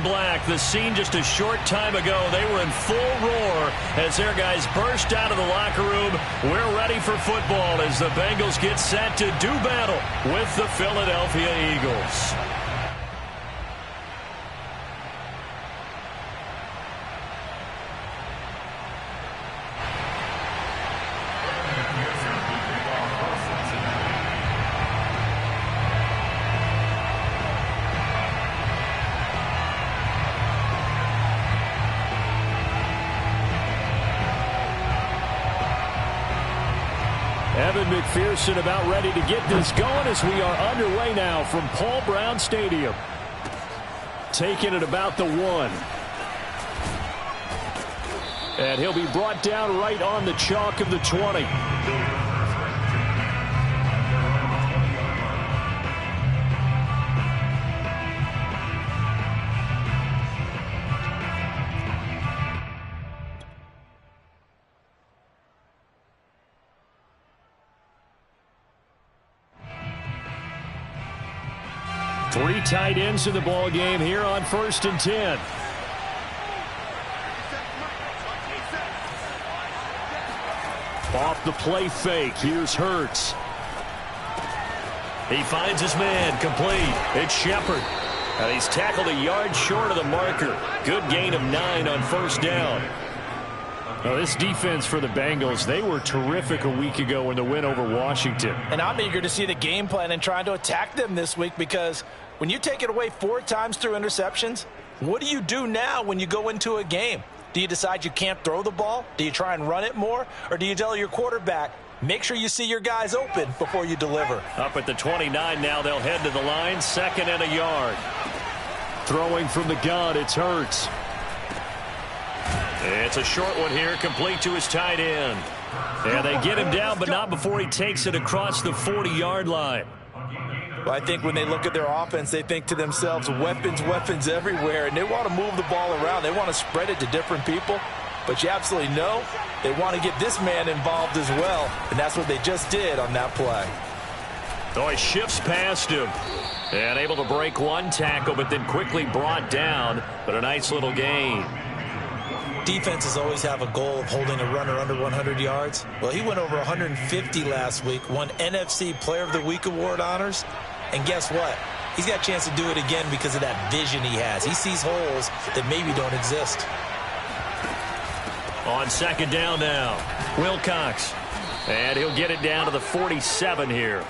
black. The scene just a short time ago. They were in full roar as their guys burst out of the locker room. We're ready for football as the Bengals get set to do battle with the Philadelphia Eagles. Evan McPherson about ready to get this going as we are underway now from Paul Brown Stadium. Taking it about the 1. And he'll be brought down right on the chalk of the 20. Three tight ends in the ball game here on 1st and 10. Off the play fake. Here's Hurts. He finds his man. Complete. It's Shepard. And he's tackled a yard short of the marker. Good gain of 9 on 1st down. Now, this defense for the Bengals, they were terrific a week ago in the win over Washington. And I'm eager to see the game plan and trying to attack them this week, because when you take it away 4 times through interceptions, what do you do now when you go into a game? Do you decide you can't throw the ball? Do you try and run it more? Or do you tell your quarterback, make sure you see your guys open before you deliver? Up at the 29 now, they'll head to the line. 2nd and a yard. Throwing from the gun, it's Hurts. It's a short one here, complete to his tight end. And they get him down, but not before he takes it across the 40-yard line. Well, I think when they look at their offense, they think to themselves, weapons, weapons everywhere, and they want to move the ball around. They want to spread it to different people. But you absolutely know they want to get this man involved as well, and that's what they just did on that play. So he shifts past him. And able to break one tackle, but then quickly brought down. But a nice little gain. Defenses always have a goal of holding a runner under 100 yards. Well, he went over 150 last week, won NFC Player of the Week award honors. And guess what? He's got a chance to do it again because of that vision he has. He sees holes that maybe don't exist. On 2nd down now, Wilcox. And he'll get it down to the 47 here.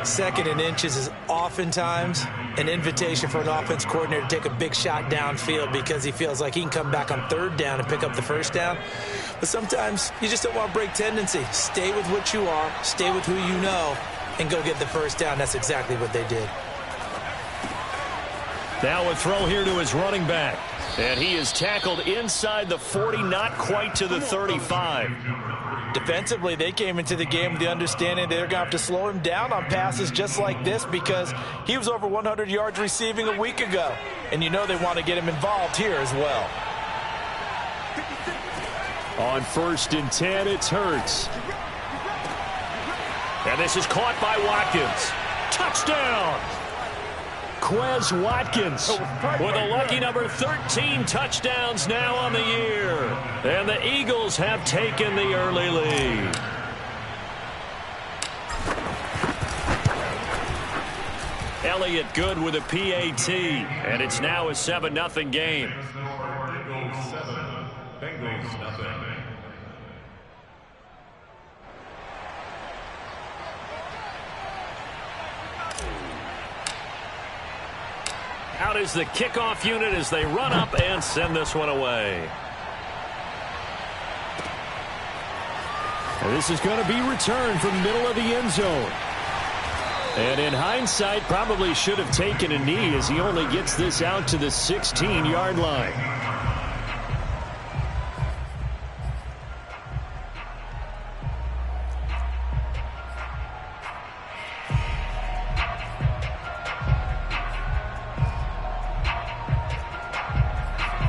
2nd and inches is oftentimes an invitation for an offense coordinator to take a big shot downfield because he feels like he can come back on 3rd down and pick up the 1st down. But sometimes you just don't want to break tendency. Stay with what you are, stay with who you know, and go get the 1st down. That's exactly what they did. Now a throw here to his running back. And he is tackled inside the 40, not quite to the 35. Defensively, they came into the game with the understanding they're going to have to slow him down on passes just like this because he was over 100 yards receiving a week ago. And you know they want to get him involved here as well. On 1st and 10, it's Hurts. And this is caught by Watkins. Touchdown! Quez Watkins with a lucky number 13 touchdowns now on the year. And the Eagles have taken the early lead. Elliott good with a PAT. And it's now a 7-0 game. Bengals nothing. Out is the kickoff unit as they run up and send this one away. And this is going to be returned from the middle of the end zone. And in hindsight, probably should have taken a knee as he only gets this out to the 16-yard line.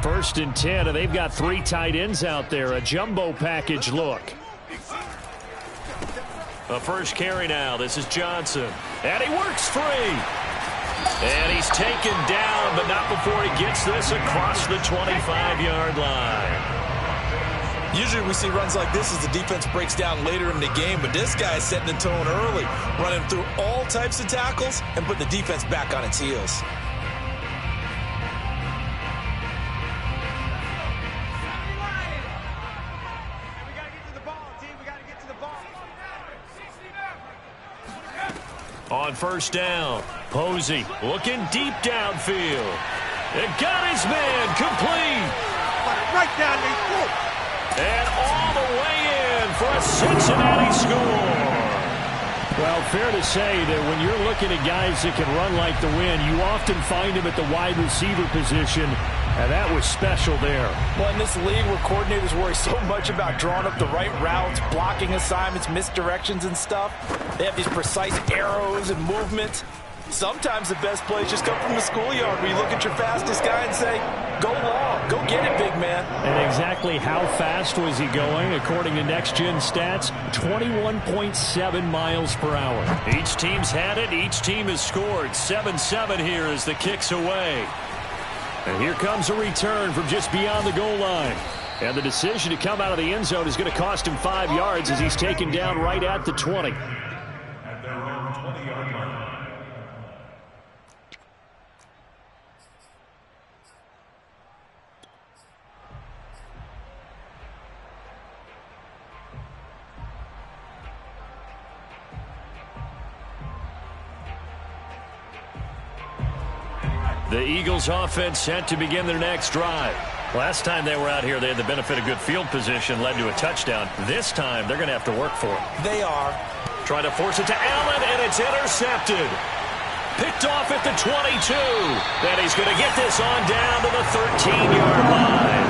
First and 10, and they've got 3 tight ends out there. A jumbo package look. A first carry now. This is Johnson. And he works free. And he's taken down, but not before he gets this across the 25-yard line. Usually we see runs like this as the defense breaks down later in the game, but this guy is setting the tone early, running through all types of tackles and putting the defense back on its heels. On first down, Posey looking deep downfield. It got his man complete. Right down the throat. And all the way in for a Cincinnati score. Well, fair to say that when you're looking at guys that can run like the wind, you often find them at the wide receiver position, and that was special there. Well, in this league where coordinators worry so much about drawing up the right routes, blocking assignments, misdirections and stuff, they have these precise arrows and movements. Sometimes the best plays just come from the schoolyard where you look at your fastest guy and say, go long, go get it, big man. And exactly how fast was he going? According to Next Gen Stats, 21.7 miles per hour. Each team's had it. Each team has scored. 7-7 here as the kick's away. And here comes a return from just beyond the goal line. And the decision to come out of the end zone is going to cost him 5 yards as he's taken down right at the 20. At their own 20-yard line. The Eagles offense set to begin their next drive. Last time they were out here, they had the benefit of good field position, led to a touchdown. This time, they're going to have to work for it. They are. Trying to force it to Allen, and it's intercepted. Picked off at the 22. Then he's going to get this on down to the 13-yard line.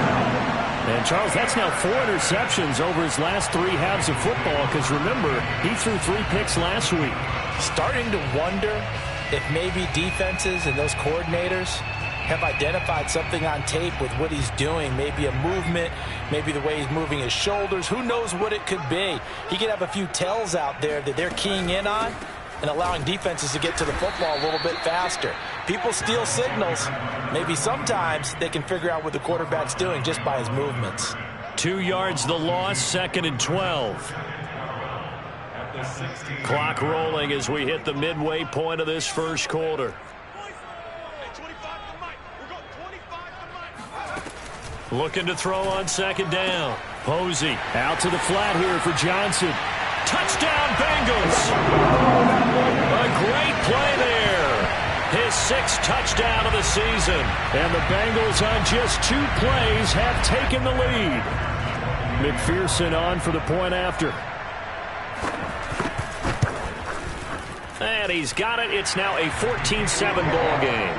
And, Charles, that's now 4 interceptions over his last 3 halves of football, because, remember, he threw 3 picks last week. Starting to wonder if maybe defenses and those coordinators have identified something on tape with what he's doing, maybe a movement, maybe the way he's moving his shoulders. Who knows what it could be? He could have a few tells out there that they're keying in on and allowing defenses to get to the football a little bit faster. People steal signals. Maybe sometimes they can figure out what the quarterback's doing just by his movements. 2 yards the loss, 2nd and 12. Clock rolling as we hit the midway point of this first quarter. Looking to throw on 2nd down. Posey out to the flat here for Johnson. Touchdown, Bengals. A great play there. His 6th touchdown of the season. And the Bengals on just 2 plays have taken the lead. McPherson on for the point after. And he's got it. It's now a 14-7 ball game.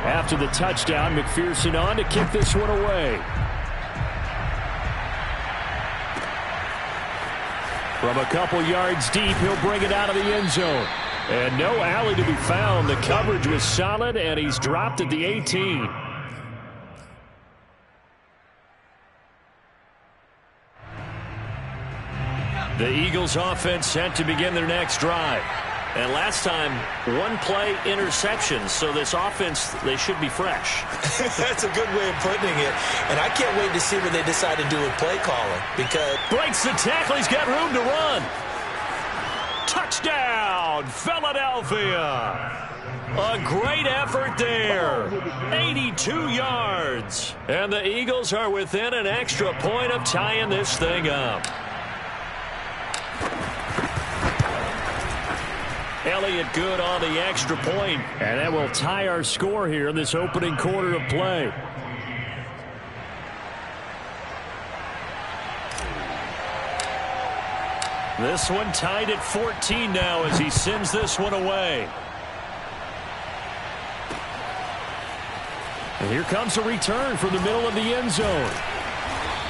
After the touchdown, McPherson on to kick this one away. From a couple yards deep, he'll bring it out of the end zone. And no alley to be found. The coverage was solid, and he's dropped at the 18. The Eagles offense set to begin their next drive. And last time, 1-play interceptions. So this offense, they should be fresh. That's a good way of putting it. And I can't wait to see what they decide to do with play calling. Because breaks the tackle. He's got room to run. Touchdown, Philadelphia. A great effort there. 82 yards. And the Eagles are within an extra point of tying this thing up. Elliott good on the extra point, and that will tie our score here in this opening quarter of play. This one tied at 14 now as he sends this one away. And here comes a return from the middle of the end zone.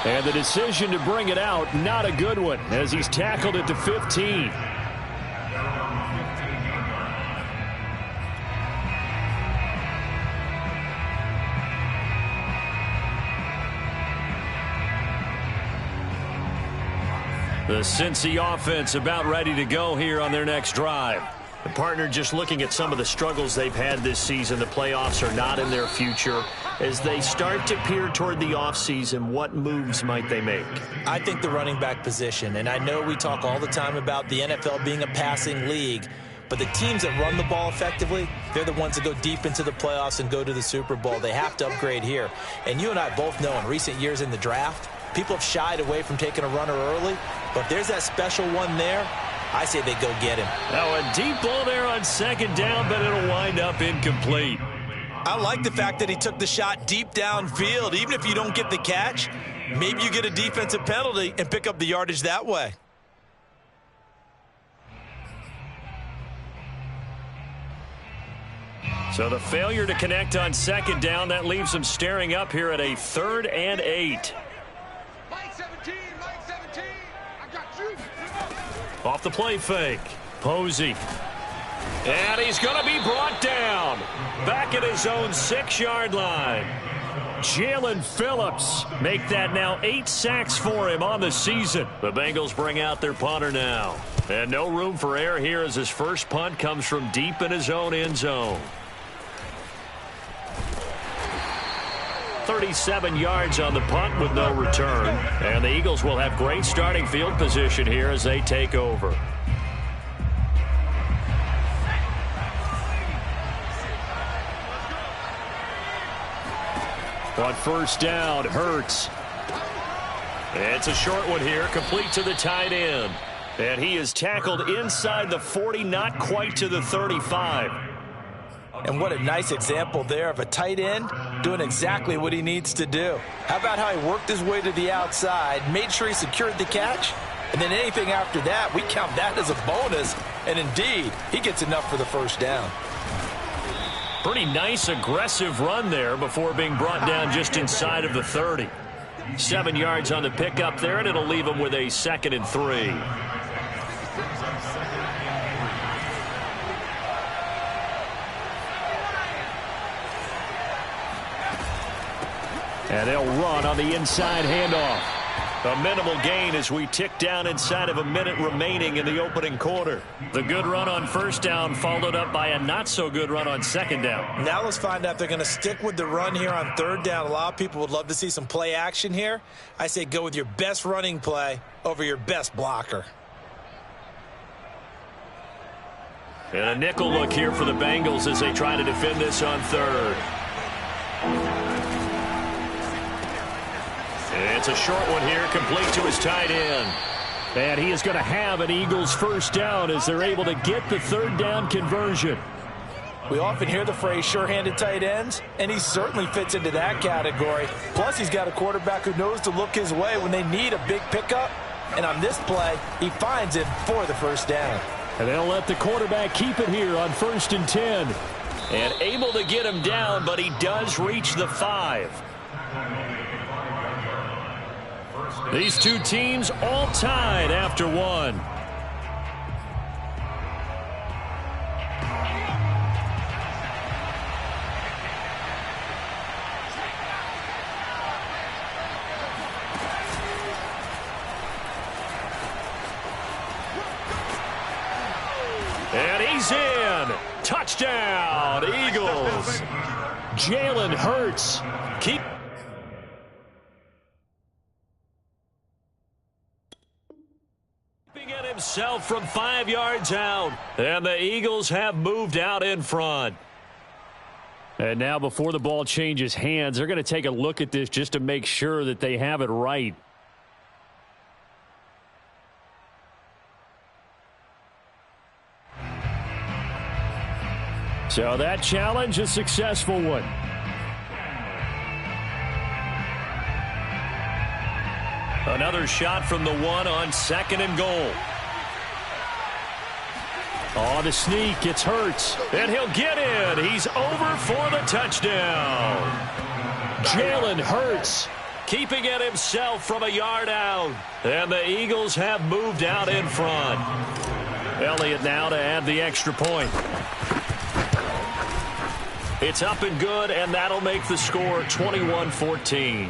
And the decision to bring it out, not a good one, as he's tackled at the 15. The Cincy offense about ready to go here on their next drive. The partner just looking at some of the struggles they've had this season. The playoffs are not in their future. As they start to peer toward the offseason, what moves might they make? I think the running back position, and I know we talk all the time about the NFL being a passing league, but the teams that run the ball effectively, they're the ones that go deep into the playoffs and go to the Super Bowl. They have to upgrade here. And you and I both know in recent years in the draft, people have shied away from taking a runner early, but if there's that special one there, I say they go get him. Now a deep ball there on second down, but it'll wind up incomplete. I like the fact that he took the shot deep downfield. Even if you don't get the catch, maybe you get a defensive penalty and pick up the yardage that way. So the failure to connect on second down, that leaves them staring up here at a 3rd and 8. Off the play fake. Posey. And he's going to be brought down. Back at his own 6-yard line. Jalen Phillips make that now 8 sacks for him on the season. The Bengals bring out their punter now. And no room for error here as his first punt comes from deep in his own end zone. 37 yards on the punt with no return. And the Eagles will have great starting field position here as they take over. On first down, Hurts. It's a short one here, complete to the tight end. And he is tackled inside the 40, not quite to the 35. And what a nice example there of a tight end doing exactly what he needs to do. How about how he worked his way to the outside, made sure he secured the catch, and then anything after that, we count that as a bonus. And indeed, he gets enough for the first down. Pretty nice aggressive run there before being brought down just inside of the 30. 7 yards on the pickup there, and it'll leave him with a 2nd and 3. And they'll run on the inside handoff. A minimal gain as we tick down inside of a minute remaining in the opening quarter. The good run on first down followed up by a not-so-good run on second down. Now let's find out if they're going to stick with the run here on third down. A lot of people would love to see some play action here. I say go with your best running play over your best blocker. And a nickel look here for the Bengals as they try to defend this on third. It's a short one here, complete to his tight end. And he is going to have an Eagles first down as they're able to get the third down conversion. We often hear the phrase sure-handed tight ends, and he certainly fits into that category. Plus, he's got a quarterback who knows to look his way when they need a big pickup. And on this play, he finds it for the first down. And they'll let the quarterback keep it here on 1st and 10. And able to get him down, but he does reach the 5. These two teams all tied after one. And he's in. Touchdown, Eagles. Jalen Hurts. Keeping it himself from 5 yards out. And the Eagles have moved out in front. And now before the ball changes hands, they're going to take a look at this just to make sure that they have it right. So that challenge, a successful one. Another shot from the 1 on 2nd and goal. On the sneak, it's Hurts, and he'll get in. He's over for the touchdown. Jalen Hurts keeping it himself from a yard out. And the Eagles have moved out in front. Elliott now to add the extra point. It's up and good, and that'll make the score 21-14.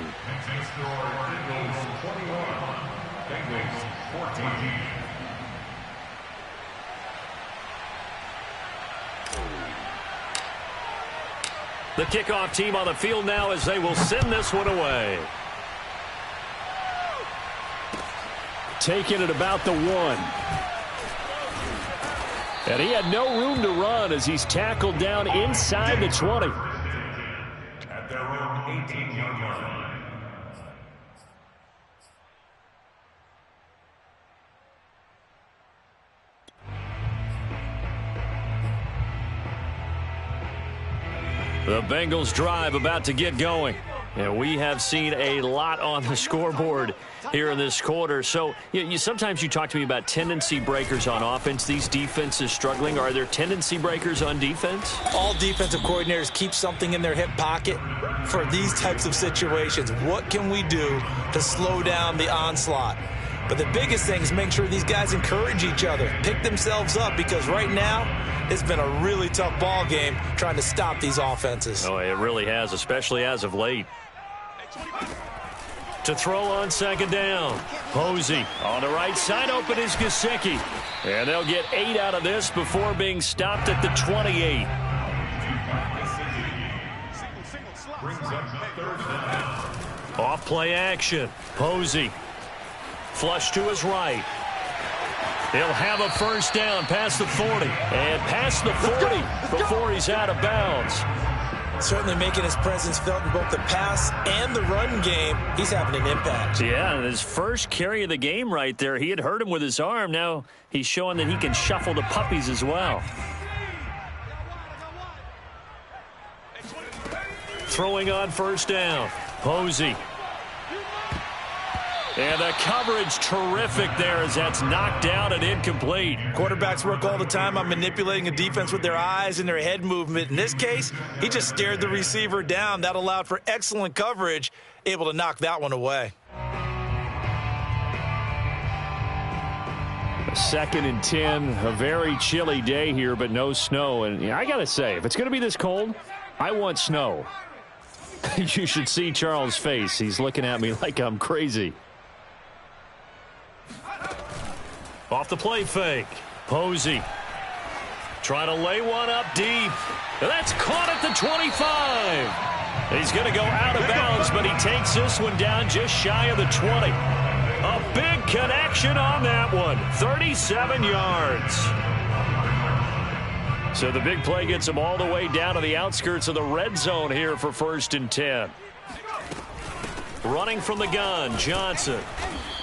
The kickoff team on the field now as they will send this one away. Taking it about the 1. And he had no room to run as he's tackled down inside the 20. At their own 18-yard line. The Bengals drive about to get going. And we have seen a lot on the scoreboard here in this quarter. So sometimes you talk to me about tendency breakers on offense. These defenses struggling. Are there tendency breakers on defense? All defensive coordinators keep something in their hip pocket for these types of situations. What can we do to slow down the onslaught? But the biggest thing is make sure these guys encourage each other, pick themselves up, because right now it's been a really tough ball game trying to stop these offenses. Oh, it really has, especially as of late. To throw on second down. Posey on the right side. Open is Gesicki. And they'll get 8 out of this before being stopped at the 28. Off play action. Posey. Flush to his right. He'll have a first down past the 40. And past the 40 before he's out of bounds. Certainly making his presence felt in both the pass and the run game. He's having an impact. Yeah, and his first carry of the game right there, he had hurt him with his arm. Now he's showing that he can shuffle the puppies as well. Throwing on first down. Posey. And the coverage terrific there as that's knocked down and incomplete. Quarterbacks work all the time on manipulating a defense with their eyes and their head movement. In this case, he just stared the receiver down. That allowed for excellent coverage, able to knock that one away. A 2nd and 10, a very chilly day here, but no snow. And I got to say, if it's going to be this cold, I want snow. You should see Charles' face. He's looking at me like I'm crazy. Off the play fake. Posey. Trying to lay one up deep. That's caught at the 25. He's going to go out of bounds, but he takes this one down just shy of the 20. A big connection on that one. 37 yards. So the big play gets him all the way down to the outskirts of the red zone here for 1st and 10. Running from the gun, Johnson.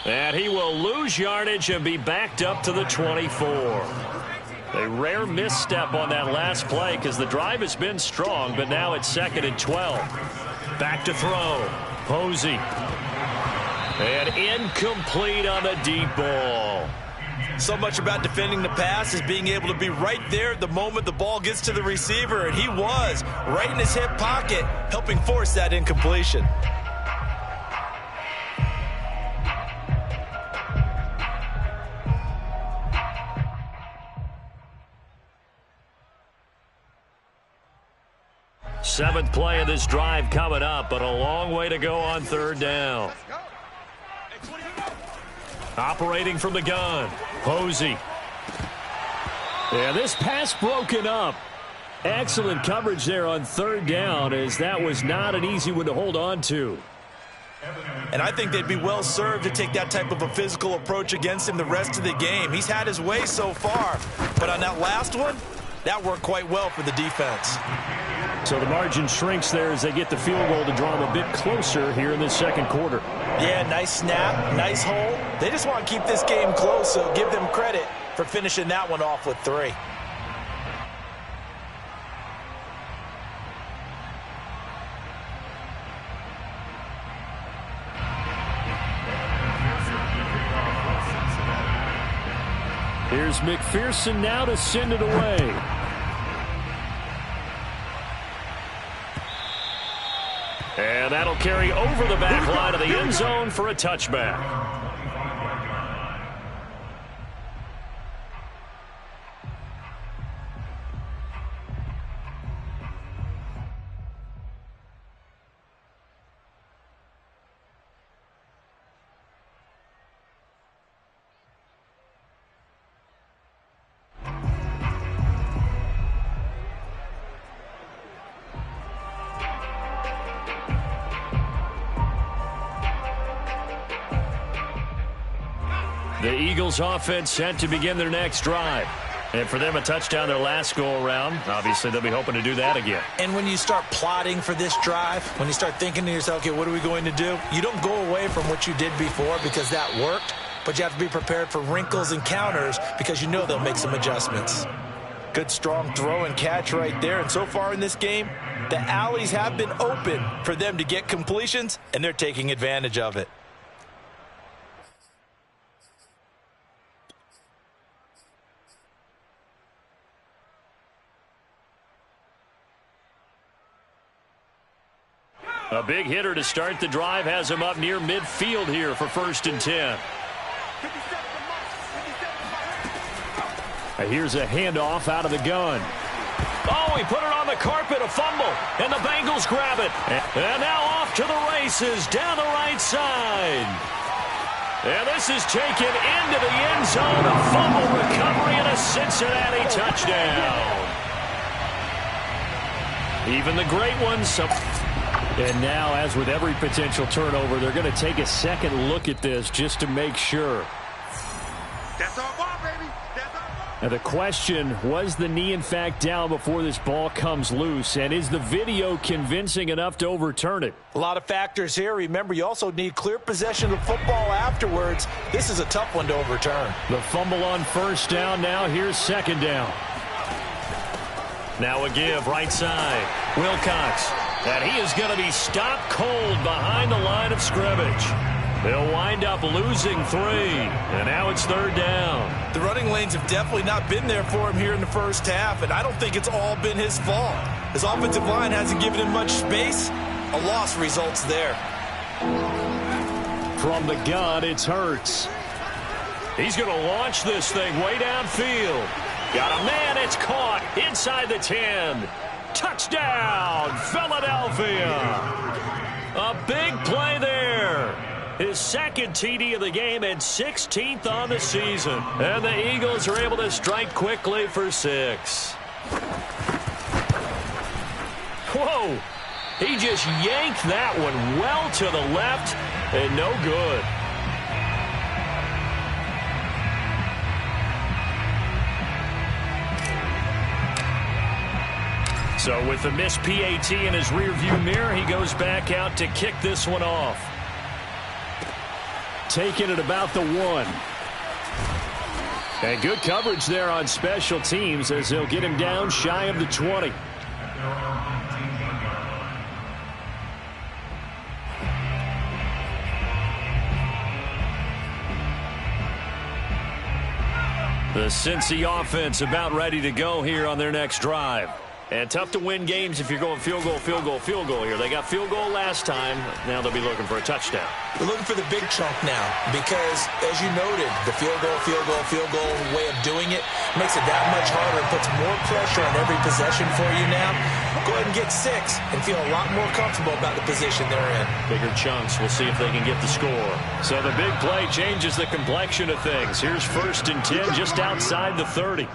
And he will lose yardage and be backed up to the 24. A rare misstep on that last play because the drive has been strong, but now it's 2nd and 12. Back to throw. Posey. And incomplete on the deep ball. So much about defending the pass is being able to be right there at the moment the ball gets to the receiver, and he was right in his hip pocket, helping force that incompletion. Seventh play of this drive coming up, but a long way to go on 3rd down. Operating from the gun, Posey. And this pass broken up. Excellent coverage there on 3rd down, as that was not an easy one to hold on to. And I think they'd be well served to take that type of a physical approach against him the rest of the game. He's had his way so far, but on that last one, that worked quite well for the defense. So the margin shrinks there as they get the field goal to draw them a bit closer here in the 2nd quarter. Yeah, nice snap, nice hold. They just want to keep this game close, so give them credit for finishing that one off with 3. Here's McPherson now to send it away. And that'll carry over the back line of the end zone for a touchback. The Eagles offense set to begin their next drive. And for them, a touchdown their last go-around. Obviously, they'll be hoping to do that again. And when you start plotting for this drive, when you start thinking to yourself, okay, what are we going to do? You don't go away from what you did before because that worked, but you have to be prepared for wrinkles and counters because you know they'll make some adjustments. Good, strong throw and catch right there. And so far in this game, the alleys have been open for them to get completions, and they're taking advantage of it. A big hitter to start the drive has him up near midfield here for 1st and 10. Here's a handoff out of the gun. Oh, he put it on the carpet, a fumble, and the Bengals grab it. And now off to the races down the right side. And this is taken into the end zone. A fumble recovery and a Cincinnati touchdown. Even the great ones. And now, as with every potential turnover, they're going to take a second look at this just to make sure. That's our ball, baby. That's our ball. Now the question, was the knee in fact down before this ball comes loose? And is the video convincing enough to overturn it? A lot of factors here. Remember, you also need clear possession of the football afterwards. This is a tough one to overturn. The fumble on 1st down. Now here's 2nd down. Now a give right side. Wilcox. And he is going to be stopped cold behind the line of scrimmage. They'll wind up losing 3. And now it's 3rd down. The running lanes have definitely not been there for him here in the first half, and I don't think it's all been his fault. His offensive line hasn't given him much space. A loss results there. From the gun, it's Hurts. He's going to launch this thing way downfield. Got a man, it's caught inside the 10. Touchdown, Philadelphia. A big play there. His 2nd TD of the game and 16th on the season. And the Eagles are able to strike quickly for 6. Whoa. He just yanked that one well to the left and no good. So with the missed PAT in his rearview mirror, he goes back out to kick this one off. Taking it about the 1. And good coverage there on special teams as they'll get him down shy of the 20. The Cincy offense about ready to go here on their next drive. And tough to win games if you're going field goal, field goal, field goal here. They got field goal last time. Now they'll be looking for a touchdown. They're looking for the big chunk now because, as you noted, the field goal way of doing it makes it that much harder and puts more pressure on every possession for you now. Go ahead and get 6 and feel a lot more comfortable about the position they're in. Bigger chunks. We'll see if they can get the score. So the big play changes the complexion of things. Here's 1st and 10 just outside the 30.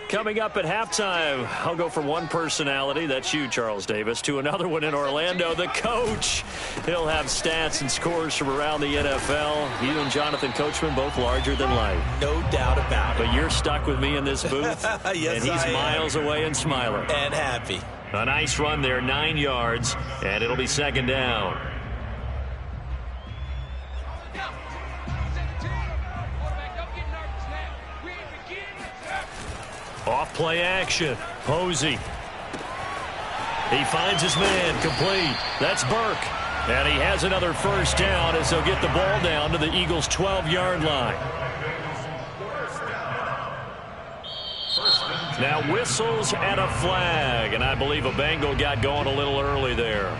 Coming up at halftime, I'll go from one personality, that's you, Charles Davis, to another one in Orlando, the coach. He'll have stats and scores from around the NFL. You and Jonathan Coachman, both larger than life. No doubt about it. But you're stuck with me in this booth, yes, and he's miles away and smiling. And happy. A nice run there, 9 yards, and it'll be 2nd down. Off play action. Posey. He finds his man. Complete. That's Burke. And he has another 1st down as they'll get the ball down to the Eagles' 12-yard line. Now whistles and a flag. And I believe a Bengal got going a little early there.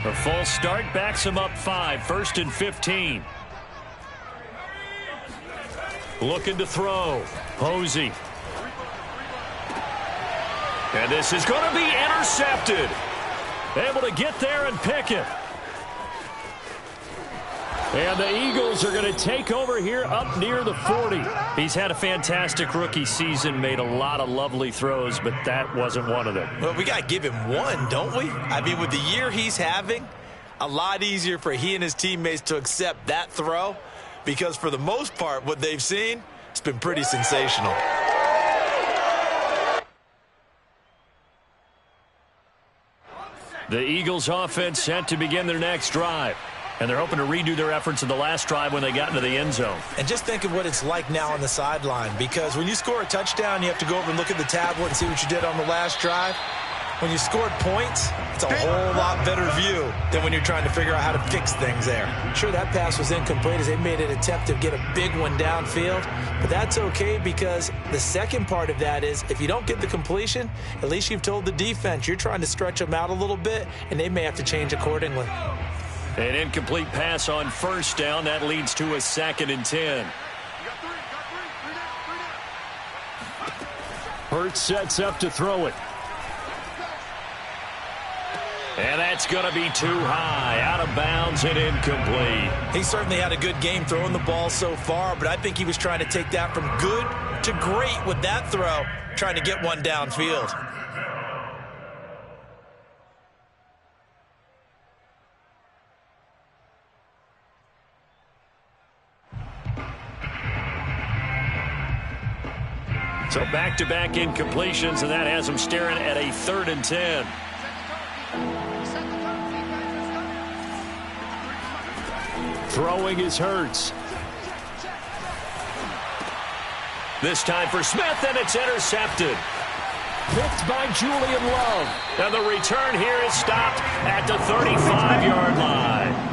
A false start backs him up 5. 1st and 15. Looking to throw. Posey. And this is going to be intercepted. Able to get there and pick it. And the Eagles are going to take over here up near the 40. He's had a fantastic rookie season, made a lot of lovely throws, but that wasn't one of them. Well, we got to give him one, don't we? I mean, with the year he's having, a lot easier for he and his teammates to accept that throw because for the most part, what they've seen, it's been pretty sensational. The Eagles offense set to begin their next drive. And they're hoping to redo their efforts in the last drive when they got into the end zone. And just think of what it's like now on the sideline, because when you score a touchdown, you have to go over and look at the tablet and see what you did on the last drive. When you scored points, it's a whole lot better view than when you're trying to figure out how to fix things there. Sure, that pass was incomplete as they made an attempt to get a big one downfield, but that's okay because the second part of that is if you don't get the completion, at least you've told the defense you're trying to stretch them out a little bit, and they may have to change accordingly. An incomplete pass on first down. That leads to a 2nd and 10. Hurts sets up to throw it. And that's going to be too high. Out of bounds and incomplete. He certainly had a good game throwing the ball so far, but I think he was trying to take that from good to great with that throw, trying to get one downfield. So back-to-back incompletions, and that has him staring at a 3rd and 10. Throwing is Hurts. This time for Smith, and it's intercepted. Picked by Julian Love. And the return here is stopped at the 35-yard line.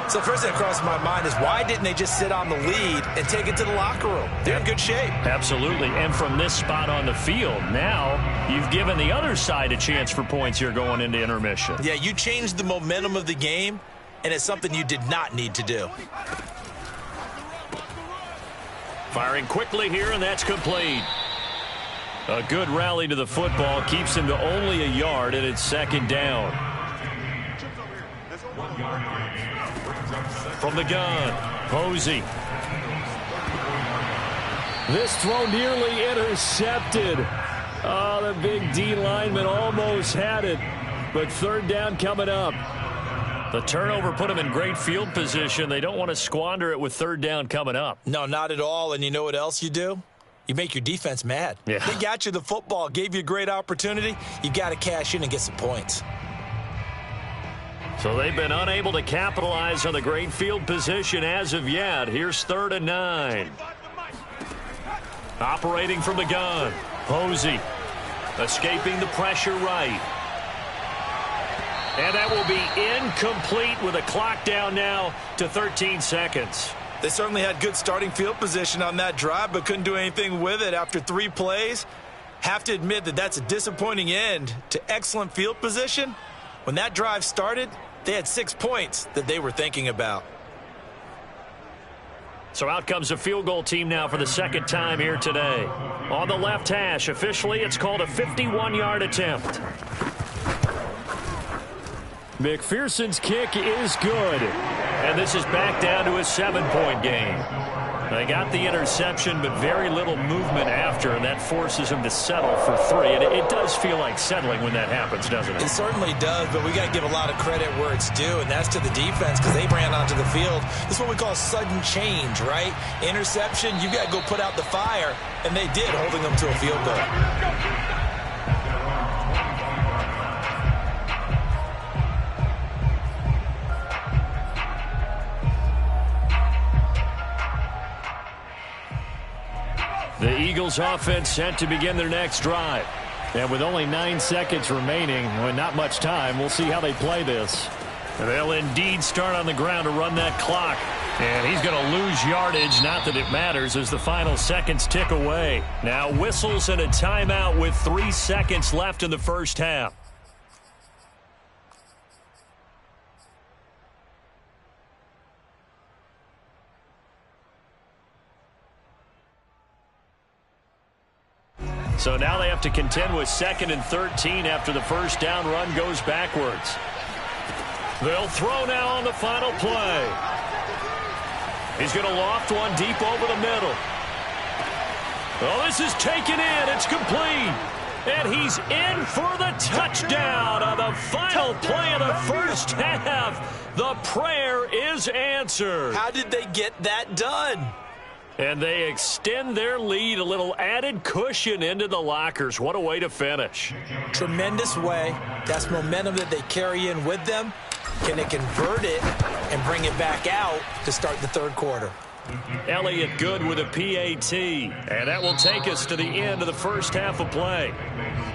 So first thing that crosses my mind is why didn't they just sit on the lead and take it to the locker room? They're in good shape. Absolutely. And from this spot on the field, now you've given the other side a chance for points here going into intermission. Yeah, you changed the momentum of the game, and it's something you did not need to do. Firing quickly here, and that's complete. A good rally to the football keeps him to only a yard, and it's 2nd down. From the gun, Posey. This throw nearly intercepted. Oh, the big D lineman almost had it. But 3rd down coming up. The turnover put them in great field position. They don't want to squander it with 3rd down coming up. No, not at all. And you know what else you do? You make your defense mad. Yeah. They got you the football, gave you a great opportunity. You got to cash in and get some points. So they've been unable to capitalize on the great field position as of yet. Here's 3rd and 9. Operating from the gun. Posey escaping the pressure right. And that will be incomplete with a clock down now to 13 seconds. They certainly had good starting field position on that drive, but couldn't do anything with it after 3 plays. Have to admit that that's a disappointing end to excellent field position. When that drive started, they had 6 points that they were thinking about. So out comes a field goal team now for the 2nd time here today. On the left hash, officially it's called a 51-yard attempt. McPherson's kick is good. And this is back down to a 7-point game. They got the interception, but very little movement after, and that forces him to settle for 3. And it does feel like settling when that happens, doesn't it? It certainly does, but we got to give a lot of credit where it's due, and that's to the defense because they ran onto the field. This is what we call sudden change, right? Interception, you got to go put out the fire, and they did, holding them to a field goal. The Eagles offense set to begin their next drive. And with only 9 seconds remaining, with not much time, we'll see how they play this. And they'll indeed start on the ground to run that clock. And he's going to lose yardage, not that it matters, as the final seconds tick away. Now whistles and a timeout with 3 seconds left in the first half. So now they have to contend with 2nd and 13 after the first down run goes backwards. They'll throw now on the final play. He's going to loft one deep over the middle. Oh, this is taken in. It's complete. And he's in for the touchdown on the final play of the first half. The prayer is answered. How did they get that done? And they extend their lead, a little added cushion into the lockers. What a way to finish. Tremendous way. That's momentum that they carry in with them. Can they convert it and bring it back out to start the third quarter? Elliott Good with a PAT. And that will take us to the end of the first half of play.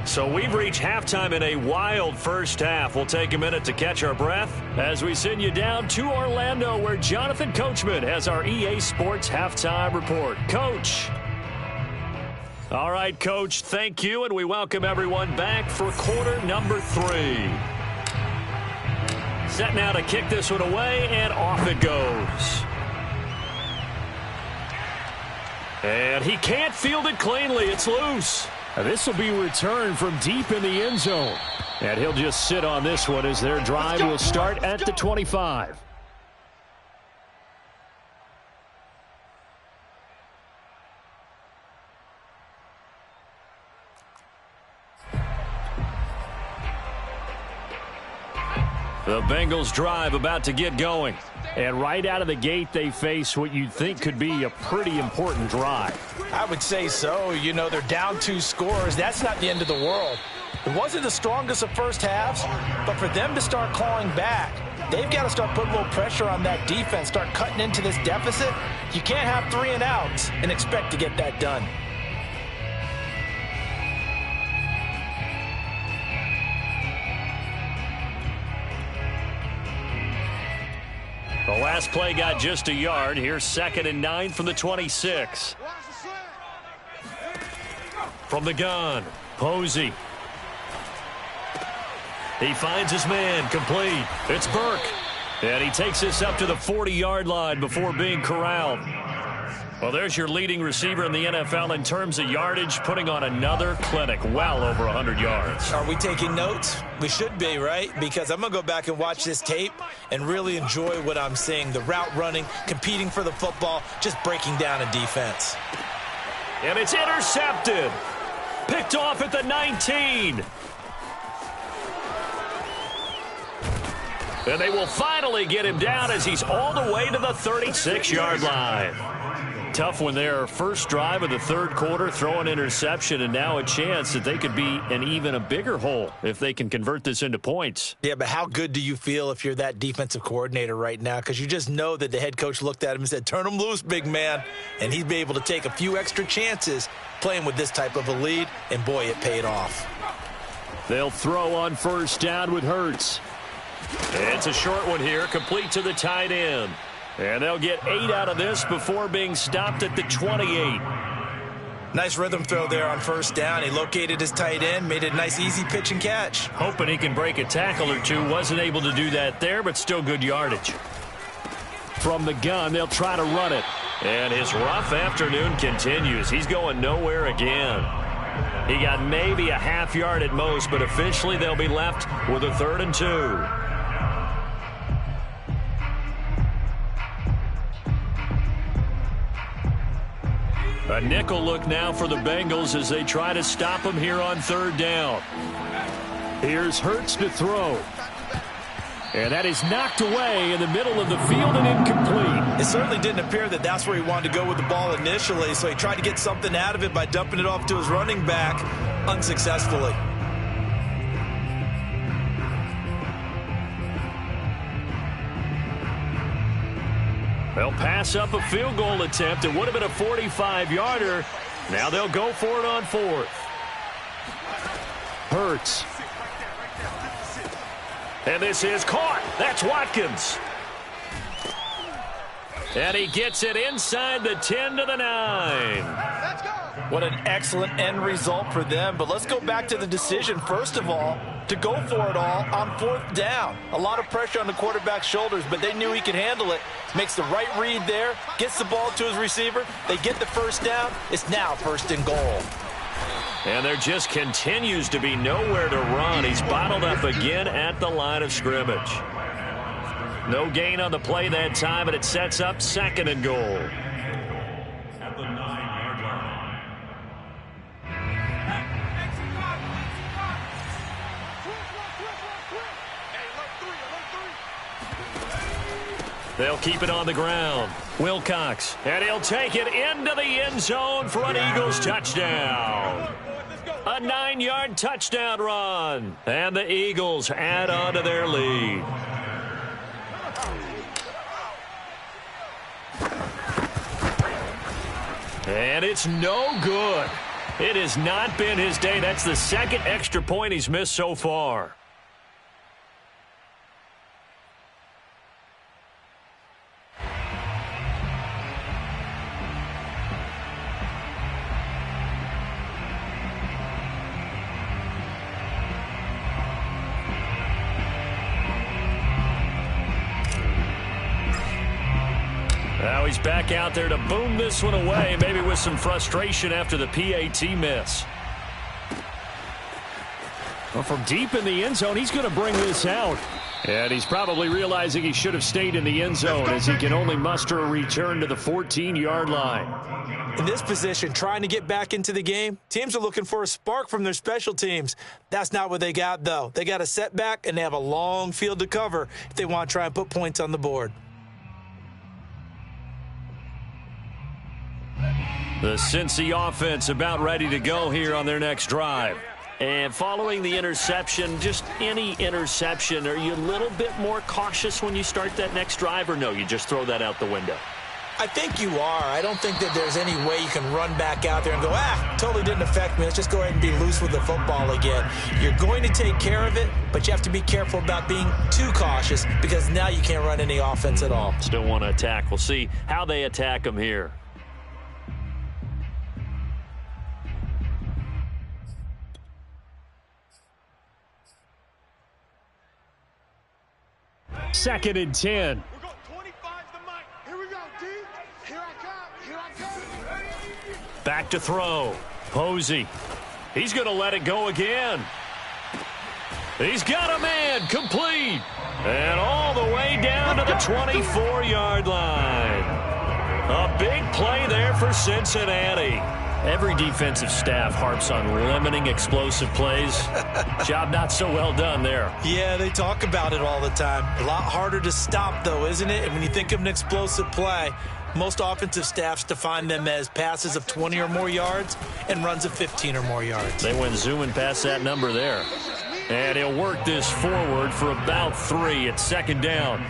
So we've reached halftime in a wild first half. We'll take a minute to catch our breath as we send you down to Orlando, where Jonathan Coachman has our EA Sports halftime report. Coach. All right, Coach, thank you, and we welcome everyone back for quarter number 3. Set now to kick this one away, and off it goes. And he can't field it cleanly. It's loose. This will be returned from deep in the end zone. And he'll just sit on this one as their drive will start at the 25. The Bengals drive about to get going. And right out of the gate, they face what you'd think could be a pretty important drive. I would say so. You know, they're down 2 scores. That's not the end of the world. It wasn't the strongest of first halves, but for them to start clawing back, they've got to start putting a little pressure on that defense, start cutting into this deficit. You can't have 3 and outs and expect to get that done. The last play got just a yard. Here's 2nd and 9 from the 26. From the gun, Posey. He finds his man, complete. It's Burke. And he takes this up to the 40-yard line before being corralled. Well, there's your leading receiver in the NFL in terms of yardage, putting on another clinic, well over 100 yards. Are we taking notes? We should be, right? Because I'm going to go back and watch this tape and really enjoy what I'm seeing. The route running, competing for the football, just breaking down a defense. And it's intercepted. Picked off at the 19. And they will finally get him down as he's all the way to the 36-yard line. Tough when their first drive of the third quarter, throw an interception, and now a chance that they could be in even a bigger hole if they can convert this into points. Yeah, but how good do you feel if you're that defensive coordinator right now? Because you just know that the head coach looked at him and said, turn him loose, big man. And he'd be able to take a few extra chances playing with this type of a lead, and boy, it paid off. They'll throw on first down with Hurts. It's a short one here, complete to the tight end. And they'll get 8 out of this before being stopped at the 28. Nice rhythm throw there on first down. He located his tight end, made it a nice easy pitch and catch. Hoping he can break a tackle or two. Wasn't able to do that there, but still good yardage. From the gun, they'll try to run it. And his rough afternoon continues. He's going nowhere again. He got maybe a half yard at most, but officially they'll be left with a 3rd and 2. A nickel look now for the Bengals as they try to stop him here on 3rd down. Here's Hurts to throw. And that is knocked away in the middle of the field and incomplete. It certainly didn't appear that that's where he wanted to go with the ball initially, so he tried to get something out of it by dumping it off to his running back unsuccessfully. They'll pass up a field goal attempt. It would have been a 45-yarder. Now they'll go for it on 4th. Hurts. And this is caught. That's Watkins. And he gets it inside the 10 to the 9. What an excellent end result for them. But let's go back to the decision, first of all, to go for it all on 4th down. A lot of pressure on the quarterback's shoulders, but they knew he could handle it. Makes the right read there, gets the ball to his receiver. They get the first down. It's now 1st and goal. And there just continues to be nowhere to run. He's bottled up again at the line of scrimmage. No gain on the play that time, and it sets up 2nd and goal. At the 9-yard line. They'll keep it on the ground. Wilcox, and he'll take it into the end zone for an Eagles touchdown. A 9-yard touchdown run, and the Eagles add on to their lead. And it's no good. It has not been his day. That's the 2nd extra point he's missed so far. Now he's back out there to boom this one away, maybe with some frustration after the PAT miss. Well, from deep in the end zone, he's going to bring this out. And he's probably realizing he should have stayed in the end zone as he can only muster a return to the 14-yard line. In this position, trying to get back into the game, teams are looking for a spark from their special teams. That's not what they got, though. They got a setback, and they have a long field to cover if they want to try and put points on the board. The Cincy offense about ready to go here on their next drive. And following the interception, just any interception, are you a little bit more cautious when you start that next drive, or no, you just throw that out the window? I think you are. I don't think that there's any way you can run back out there and go, totally didn't affect me. Let's just go ahead and be loose with the football again. You're going to take care of it, but you have to be careful about being too cautious because now you can't run any offense at all. Still want to attack. We'll see how they attack them here. Second and 10. We're going 25 the mic. Here we go, D. Here I come. Here I come. Back to throw. Posey. He's going to let it go again. He's got a man. Complete. And all the way down to the 24-yard line. A big play there for Cincinnati. Every defensive staff harps on limiting explosive plays. Job not so well done there. Yeah, they talk about it all the time. A lot harder to stop, though, isn't it? And when you think of an explosive play, most offensive staffs define them as passes of 20 or more yards and runs of 15 or more yards. They went zooming past that number there. And he'll work this forward for about 3 at 2nd down.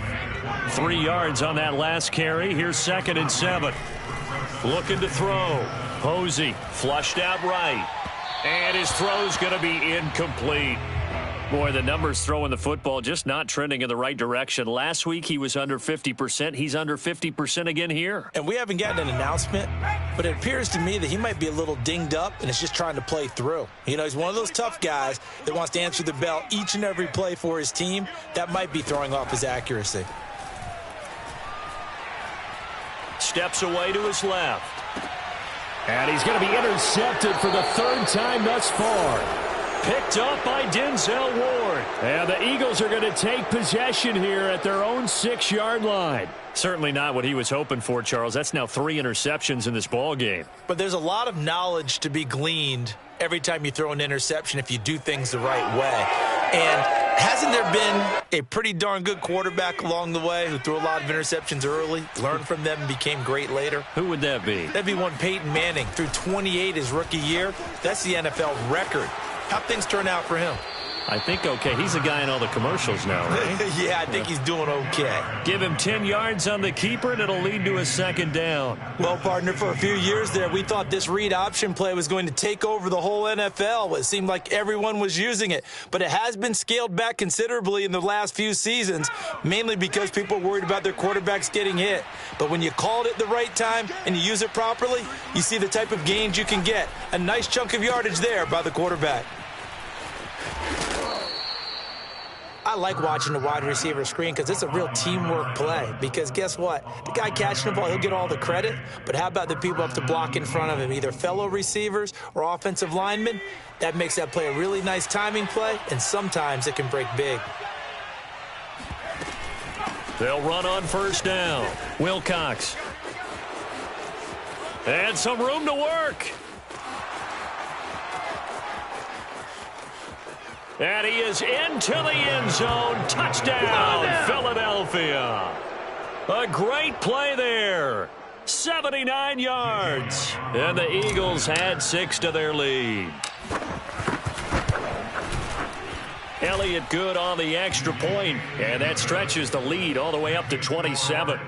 3 yards on that last carry. Here's 2nd and 7. Looking to throw. Posey flushed out right. And his throw's going to be incomplete. Boy, the numbers throwing the football just not trending in the right direction. Last week he was under 50%. He's under 50% again here. And we haven't gotten an announcement, but it appears to me that he might be a little dinged up and is just trying to play through. You know, he's one of those tough guys that wants to answer the bell each and every play for his team. That might be throwing off his accuracy. Steps away to his left. And he's going to be intercepted for the 3rd time thus far. Picked up by Denzel Ward. And the Eagles are going to take possession here at their own 6-yard line. Certainly not what he was hoping for, Charles. That's now 3 interceptions in this ball game. But there's a lot of knowledge to be gleaned every time you throw an interception if you do things the right way. And hasn't there been a pretty darn good quarterback along the way who threw a lot of interceptions early, learned from them, and became great later? Who would that be? That'd be one Peyton Manning. Threw 28 his rookie year. That's the NFL record. How'd things turn out for him? I think okay. He's the guy in all the commercials now, right? Yeah, I think he's doing okay. Give him 10 yards on the keeper, and it'll lead to a 2nd down. Well, partner, for a few years there, we thought this read option play was going to take over the whole NFL. It seemed like everyone was using it. But it has been scaled back considerably in the last few seasons, mainly because people are worried about their quarterbacks getting hit. But when you call it at the right time and you use it properly, you see the type of gains you can get. A nice chunk of yardage there by the quarterback. I like watching the wide receiver screen because it's a real teamwork play. Because guess what? The guy catching the ball, he'll get all the credit. But how about the people up to block in front of him, either fellow receivers or offensive linemen? That makes that play a really nice timing play, and sometimes it can break big. They'll run on first down. Wilcox. And some room to work. And he is into the end zone. Touchdown, Philadelphia. A great play there. 79 yards. And the Eagles add 6 to their lead. Elliott good on the extra point, and that stretches the lead all the way up to 27.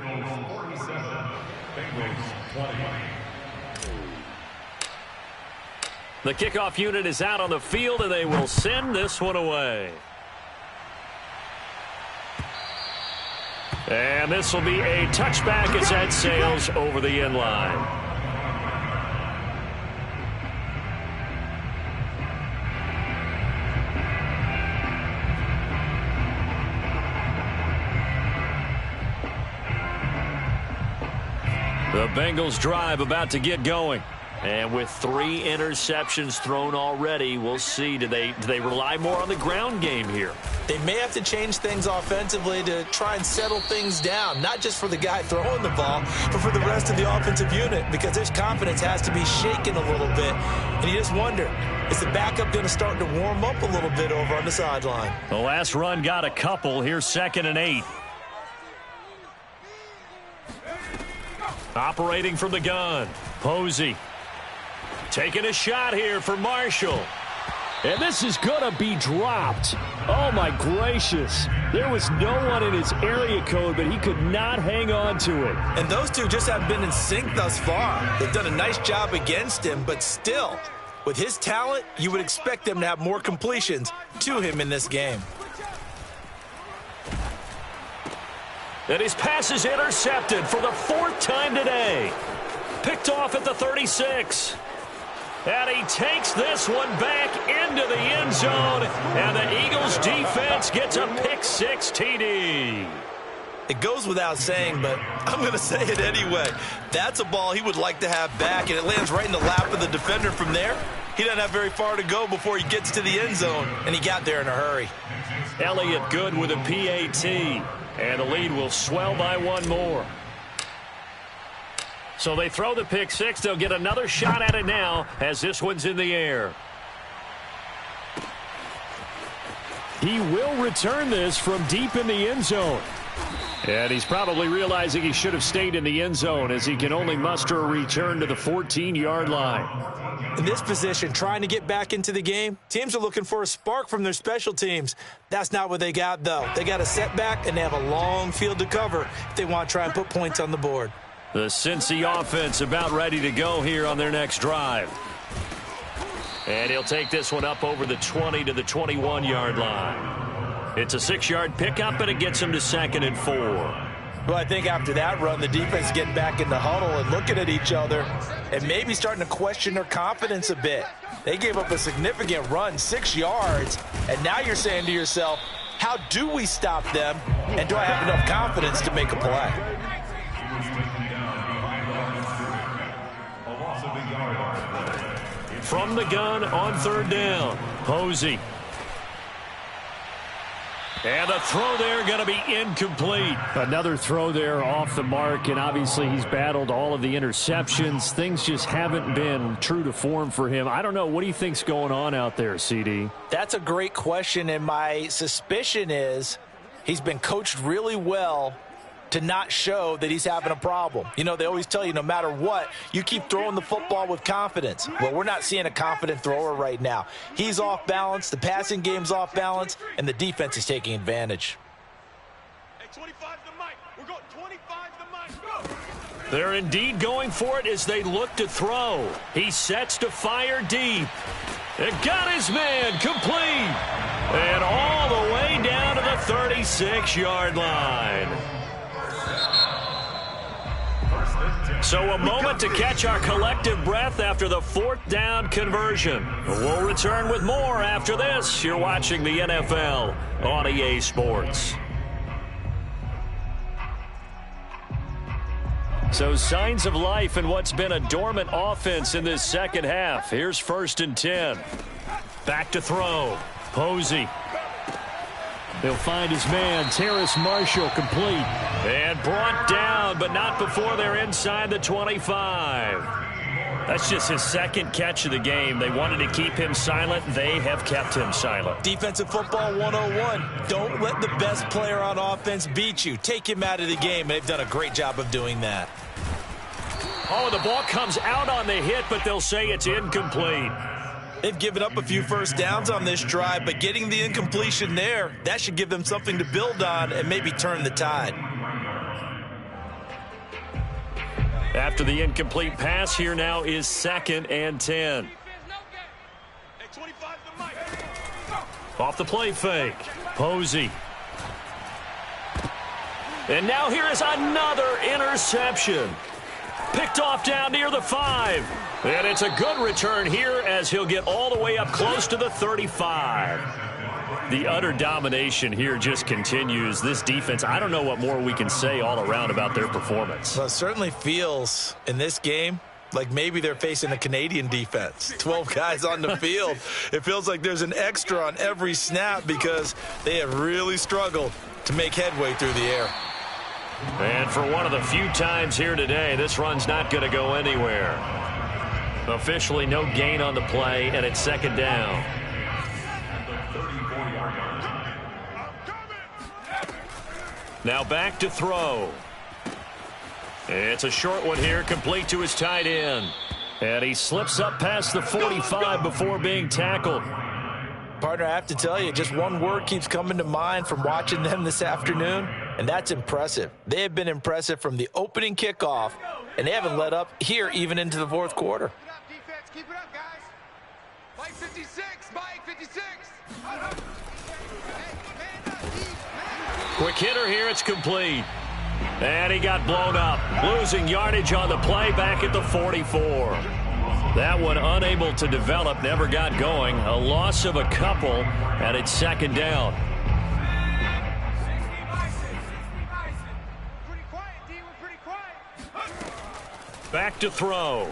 The kickoff unit is out on the field, and they will send this one away. And this will be a touchback as that sails over the end line. The Bengals drive about to get going. And with 3 interceptions thrown already, we'll see. Do they rely more on the ground game here? They may have to change things offensively to try and settle things down, not just for the guy throwing the ball, but for the rest of the offensive unit, because their confidence has to be shaken a little bit. And you just wonder, is the backup going to start to warm up a little bit over on the sideline? The last run got a couple. Here's 2nd and 8. Operating from the gun, Posey. Taking a shot here for Marshall. And this is going to be dropped. Oh, my gracious. There was no one in his area code, but he could not hang on to it. And those two just haven't been in sync thus far. They've done a nice job against him, but still, with his talent, you would expect them to have more completions to him in this game. And his pass is intercepted for the 4th time today. Picked off at the 36. And he takes this one back into the end zone. And the Eagles defense gets a pick-6 TD. It goes without saying, but I'm going to say it anyway. That's a ball he would like to have back, and it lands right in the lap of the defender from there. He doesn't have very far to go before he gets to the end zone, and he got there in a hurry. Elliott good with a PAT. And the lead will swell by 1 more. So they throw the pick-6. They'll get another shot at it now as this one's in the air. He will return this from deep in the end zone. And he's probably realizing he should have stayed in the end zone as he can only muster a return to the 14-yard line. In this position, trying to get back into the game, teams are looking for a spark from their special teams. That's not what they got, though. They got a setback, and they have a long field to cover if they want to try and put points on the board. The Cincy offense about ready to go here on their next drive. And he'll take this one up over the 20 to the 21-yard line. It's a 6-yard pickup, and it gets him to 2nd and 4. Well, I think after that run, the defense getting back in the huddle and looking at each other and maybe starting to question their confidence a bit. They gave up a significant run, 6 yards, and now you're saying to yourself, how do we stop them, and do I have enough confidence to make a play? From the gun on 3rd down, Posey. And the throw there going to be incomplete. Another throw there off the mark, and obviously he's battled all of the interceptions. Things just haven't been true to form for him. I don't know. What do you think's going on out there, CD? That's a great question, and my suspicion is he's been coached really well to not show that he's having a problem. You know, they always tell you no matter what, you keep throwing the football with confidence. Well, we're not seeing a confident thrower right now. He's off balance, the passing game's off balance, and the defense is taking advantage. Hey, 25 the mic. We're going 25 the mic. Go. They're indeed going for it as they look to throw. He sets to fire deep. It got his man complete. And all the way down to the 36-yard line. So a moment to catch our collective breath after the 4th down conversion. We'll return with more after this. You're watching the NFL on EA Sports. So signs of life in what's been a dormant offense in this second half. Here's 1st and 10. Back to throw. Posey. He'll find his man, Terrace Marshall, complete. And brought down, but not before they're inside the 25. That's just his second catch of the game. They wanted to keep him silent. They have kept him silent. Defensive football 101. Don't let the best player on offense beat you. Take him out of the game. They've done a great job of doing that. Oh, the ball comes out on the hit, but they'll say it's incomplete. They've given up a few first downs on this drive, but getting the incompletion there, that should give them something to build on and maybe turn the tide. After the incomplete pass, here now is 2nd and 10. Off the play fake. Posey. And now here is another interception. Picked off down near the 5. And it's a good return here as he'll get all the way up close to the 35. The utter domination here just continues. This defense, I don't know what more we can say all around about their performance. Well, it certainly feels in this game like maybe they're facing a Canadian defense. 12 guys on the field. It feels like there's an extra on every snap because they have really struggled to make headway through the air. And for one of the few times here today, this run's not going to go anywhere. Officially no gain on the play, and it's 2nd down. Now back to throw. It's a short one here, complete to his tight end. And he slips up past the 45 before being tackled. Partner, I have to tell you, just one word keeps coming to mind from watching them this afternoon, and that's impressive. They have been impressive from the opening kickoff, and they haven't let up here even into the 4th quarter. Keep it up, guys. Mike 56, Mike 56. Quick hitter here, it's complete. And he got blown up, losing yardage on the play back at the 44. That one unable to develop, never got going. A loss of a couple, and it's 2nd down. Pretty quiet, D. We're pretty quiet. Back to throw.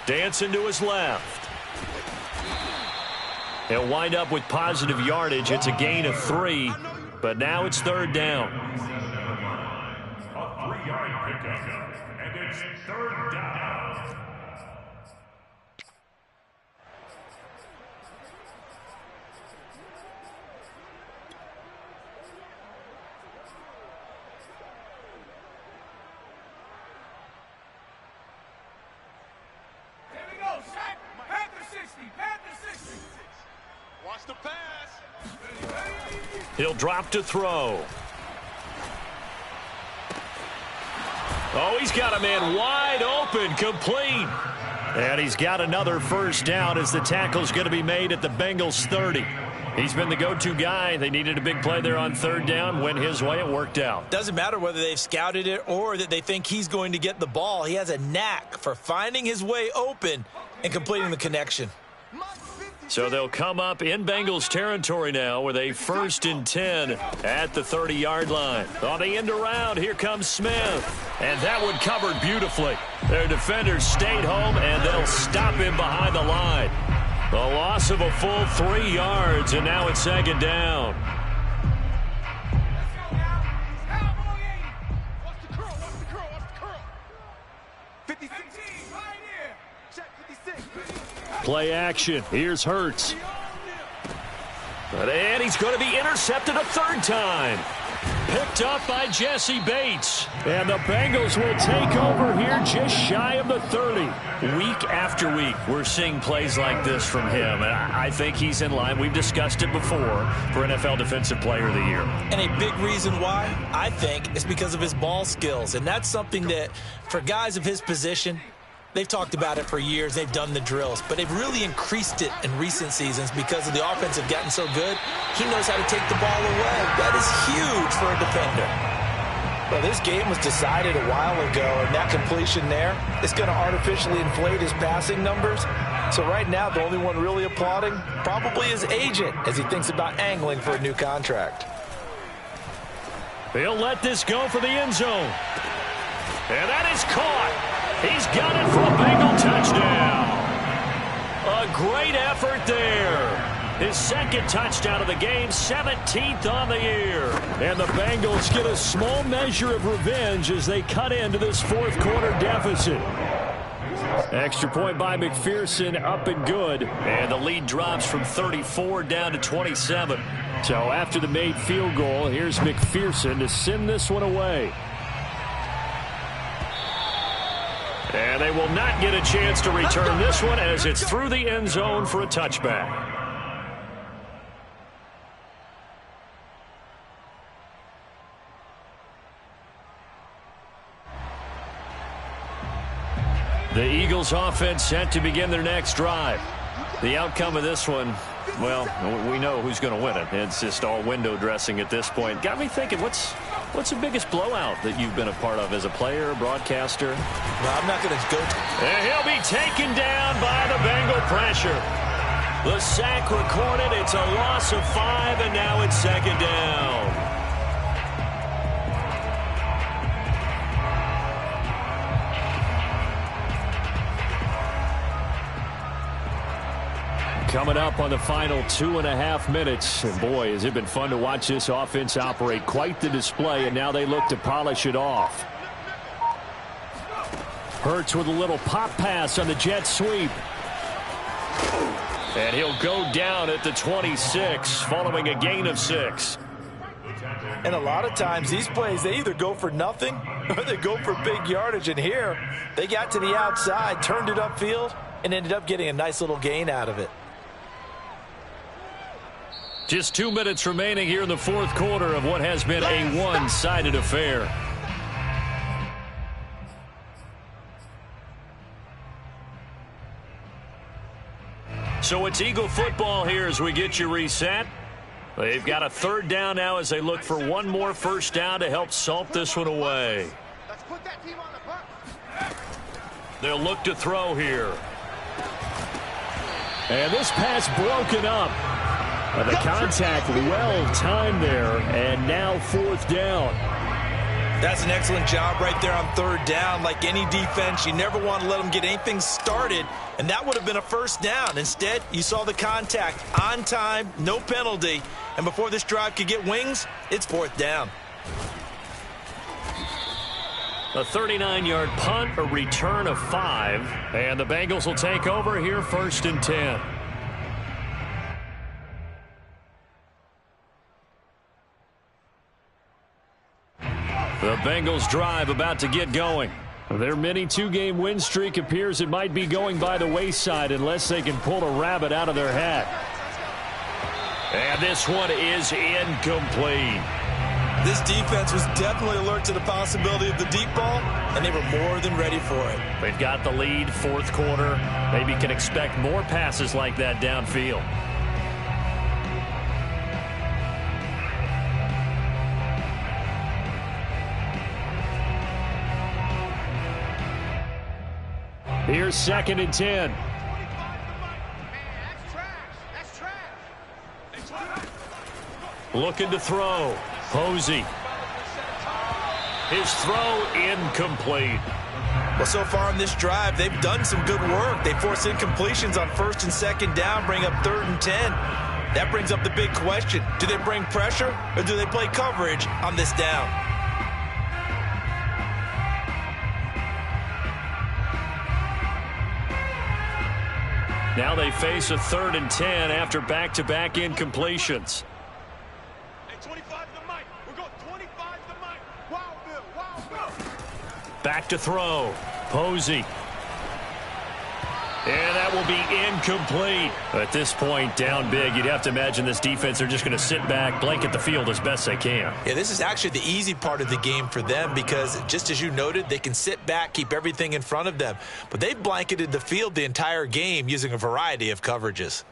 Dancing to his left. He'll wind up with positive yardage. It's a gain of 3, but now it's 3rd down. A 3-yard pickup, and it's 3rd down. Here we go, Shaq. Panther 60, Panther 60. Watch the pass. He'll drop to throw. Oh, he's got a man wide open, complete. And he's got another first down as the tackle's going to be made at the Bengals 30. He's been the go-to guy. They needed a big play there on 3rd down. Went his way, it worked out. Doesn't matter whether they've scouted it or that they think he's going to get the ball. He has a knack for finding his way open and completing the connection. So they'll come up in Bengals territory now with a 1st and 10 at the 30-yard line. On the end around, here comes Smith. And that one covered beautifully. Their defenders stayed home, and they'll stop him behind the line. The loss of a full 3 yards, and now it's 2nd down. Watch the curl, watch the curl, watch the curl. 56, right here. Check 56. Play action. Here's Hurts. And he's going to be intercepted a 3rd time. Picked up by Jesse Bates. And the Bengals will take over here just shy of the 30. Week after week, we're seeing plays like this from him. And I think he's in line. We've discussed it before for NFL Defensive Player of the Year. And a big reason why, I think, is because of his ball skills. And that's something that, for guys of his position, they've talked about it for years. They've done the drills. But they've really increased it in recent seasons because of the offense have gotten so good. He knows how to take the ball away. That is huge for a defender. Well, this game was decided a while ago, and that completion there is going to artificially inflate his passing numbers. So right now, the only one really applauding probably his agent as he thinks about angling for a new contract. He'll let this go for the end zone. And that is caught. He's got it for a Bengal touchdown. A great effort there. His second touchdown of the game, 17th on the year. And the Bengals get a small measure of revenge as they cut into this fourth quarter deficit. Extra point by McPherson, up and good. And the lead drops from 34 down to 27. So after the made field goal, here's McPherson to send this one away. And they will not get a chance to return this one as it's through the end zone for a touchback. The Eagles offense set to begin their next drive. The outcome of this one, well, we know who's going to win it. It's just all window dressing at this point. Got me thinking, what's the biggest blowout that you've been a part of as a player, broadcaster? No, I'm not going to go. And he'll be taken down by the Bengal pressure. The sack recorded. It's a loss of 5, and now it's second down. Coming up on the final 2.5 minutes. And boy, has it been fun to watch this offense operate. Quite the display, and now they look to polish it off. Hurts with a little pop pass on the jet sweep. And he'll go down at the 26 following a gain of 6. And a lot of times these plays, they either go for nothing or they go for big yardage. And here, they got to the outside, turned it upfield, and ended up getting a nice little gain out of it. Just 2 minutes remaining here in the fourth quarter of what has been a one-sided affair. So it's Eagle football here as we get you reset. They've got a third down now as they look for one more first down to help salt this one away. Let's put that team on the bus. They'll look to throw here. And this pass broken up. The contact well timed there, and now fourth down. That's an excellent job right there on third down. Like any defense, you never want to let them get anything started, and that would have been a first down. Instead, you saw the contact on time, no penalty, and before this drive could get wings, it's fourth down. A 39-yard punt, a return of 5, and the Bengals will take over here first and 10. The Bengals drive about to get going. Their mini two-game win streak appears it might be going by the wayside unless they can pull a rabbit out of their hat. And this one is incomplete. This defense was definitely alert to the possibility of the deep ball, and they were more than ready for it. They've got the lead, fourth quarter. Maybe can expect more passes like that downfield. Here's second and 10. Looking to throw. Posey. His throw incomplete. Well, so far on this drive, they've done some good work. They force incompletions on first and second down, bring up third and 10. That brings up the big question. Do they bring pressure or do they play coverage on this down? Now they face a third and 10 after back-to-back incompletions. Hey, 25 to the mic. We're going 25 to the mic. Wow, Bill. Wow, Bill. Back to throw. Posey. And that will be incomplete. At this point, down big, you'd have to imagine this defense, they're just going to sit back, blanket the field as best they can. Yeah, this is actually the easy part of the game for them because, just as you noted, they can sit back, keep everything in front of them. But they've blanketed the field the entire game using a variety of coverages.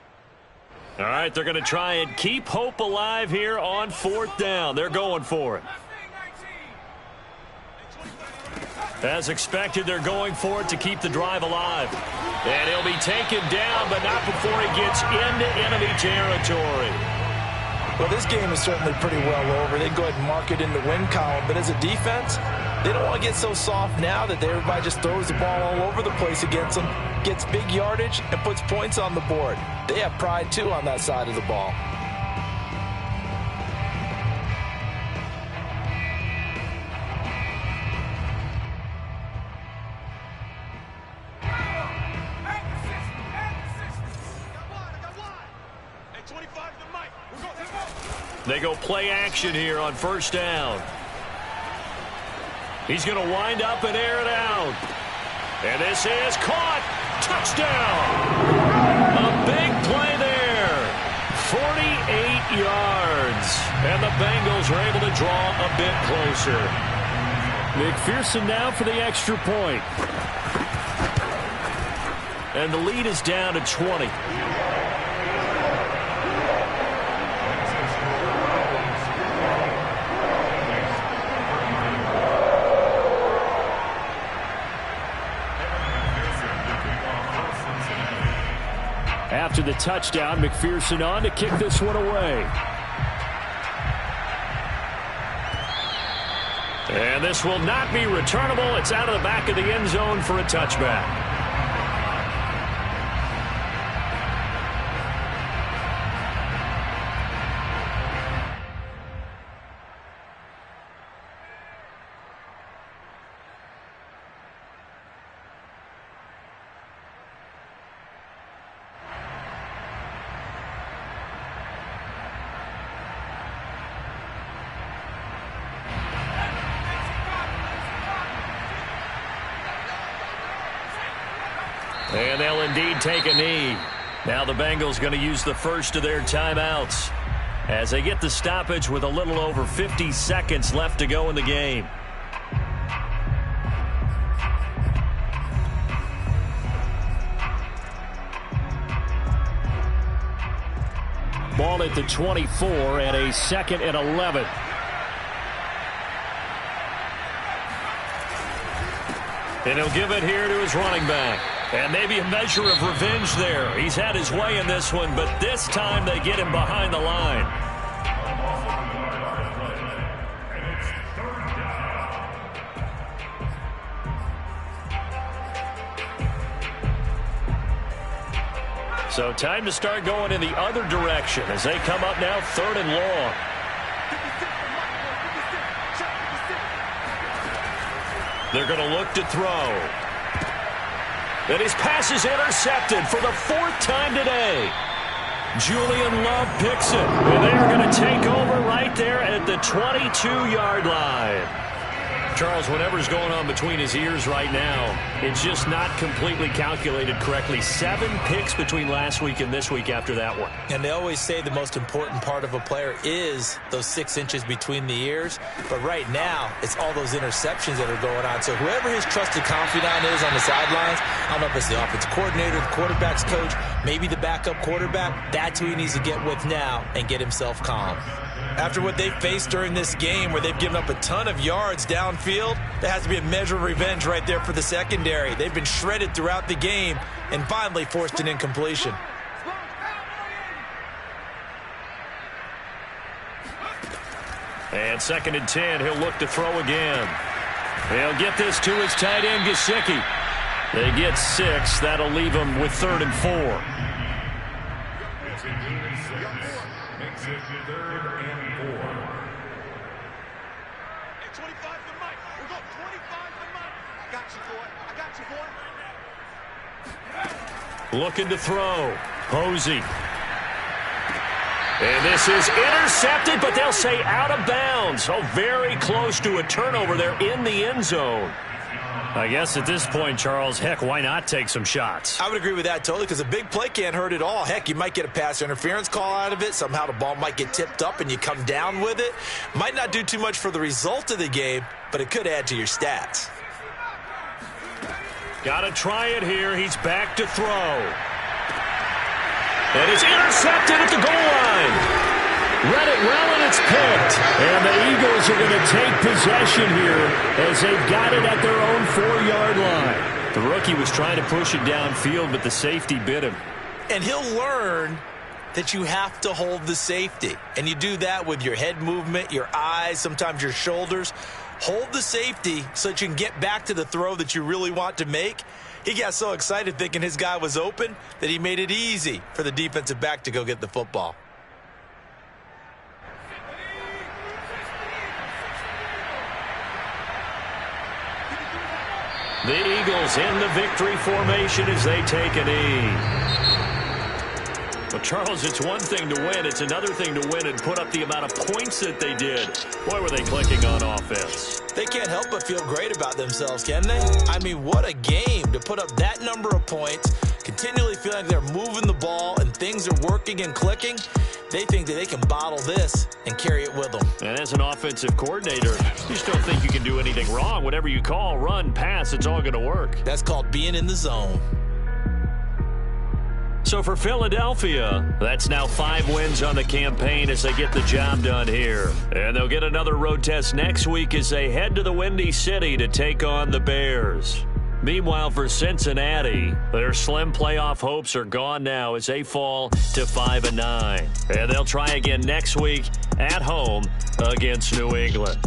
All right, they're going to try and keep hope alive here on fourth down. They're going for it. As expected, they're going for it to keep the drive alive. And he'll be taken down, but not before he gets into enemy territory. Well, this game is certainly pretty well over. They can go ahead and mark it in the win column. But as a defense, They don't want to get so soft now that everybody just throws the ball all over the place against them, gets big yardage, and puts points on the board. They have pride, too, on that side of the ball. They go play action here on first down. He's going to wind up and air it out. And this is caught. Touchdown. A big play there. 48 yards. And the Bengals are able to draw a bit closer. McPherson now for the extra point. And the lead is down to 20. After the touchdown, McPherson on to kick this one away. And this will not be returnable. It's out of the back of the end zone for a touchback. And they'll indeed take a knee. Now the Bengals going to use the first of their timeouts as they get the stoppage with a little over 50 seconds left to go in the game. Ball at the 24 and a 2nd and 11. And he'll give it here to his running back. And maybe a measure of revenge there. He's had his way in this one, but this time they get him behind the line. So time to start going in the other direction as they come up now 3rd and long. They're going to look to throw. And his pass is intercepted for the 4th time today. Julian Love picks it. And they are going to take over right there at the 22-yard line. Charles, whatever's going on between his ears right now, it's just not completely calculated correctly. 7 picks between last week and this week after that one. And they always say the most important part of a player is those 6 inches between the ears. But right now, it's all those interceptions that are going on. So whoever his trusted confidant is on the sidelines, I don't know if it's the offensive coordinator, the quarterback's coach, maybe the backup quarterback, that's who he needs to get with now and get himself calm. After what they faced during this game where they've given up a ton of yards downfield, there has to be a measure of revenge right there for the secondary. They've been shredded throughout the game and finally forced an incompletion. And 2nd and 10, he'll look to throw again. He'll get this to his tight end, Gesicki. They get 6. That'll leave them with 3rd and 4. Looking to throw. Posey. And this is intercepted, but they'll say out of bounds. Oh, very close to a turnover there in the end zone. I guess at this point, Charles, heck, why not take some shots? I would agree with that totally because a big play can't hurt at all. Heck, you might get a pass interference call out of it. Somehow the ball might get tipped up and you come down with it. Might not do too much for the result of the game, but it could add to your stats. Got to try it here. He's back to throw. And it's intercepted at the goal line. Read it well, and it's picked. And the Eagles are going to take possession here as they've got it at their own 4-yard line. The rookie was trying to push it downfield, but the safety bit him. And he'll learn that you have to hold the safety. And you do that with your head movement, your eyes, sometimes your shoulders. hold the safety so that you can get back to the throw that you really want to make. He got so excited thinking his guy was open that he made it easy for the defensive back to go get the football. The Eagles in the victory formation as they take a knee. Well, Charles, it's one thing to win. It's another thing to win and put up the amount of points that they did. Boy, were they clicking on offense. They can't help but feel great about themselves, can they? I mean, what a game to put up that number of points, continually feeling like they're moving the ball and things are working and clicking. They think that they can bottle this and carry it with them. And as an offensive coordinator, you just don't think you can do anything wrong. Whatever you call, run, pass, it's all going to work. That's called being in the zone. So for Philadelphia, that's now 5 wins on the campaign as they get the job done here. And they'll get another road test next week as they head to the Windy City to take on the Bears. Meanwhile, for Cincinnati, their slim playoff hopes are gone now as they fall to 5-9. And they'll try again next week at home against New England.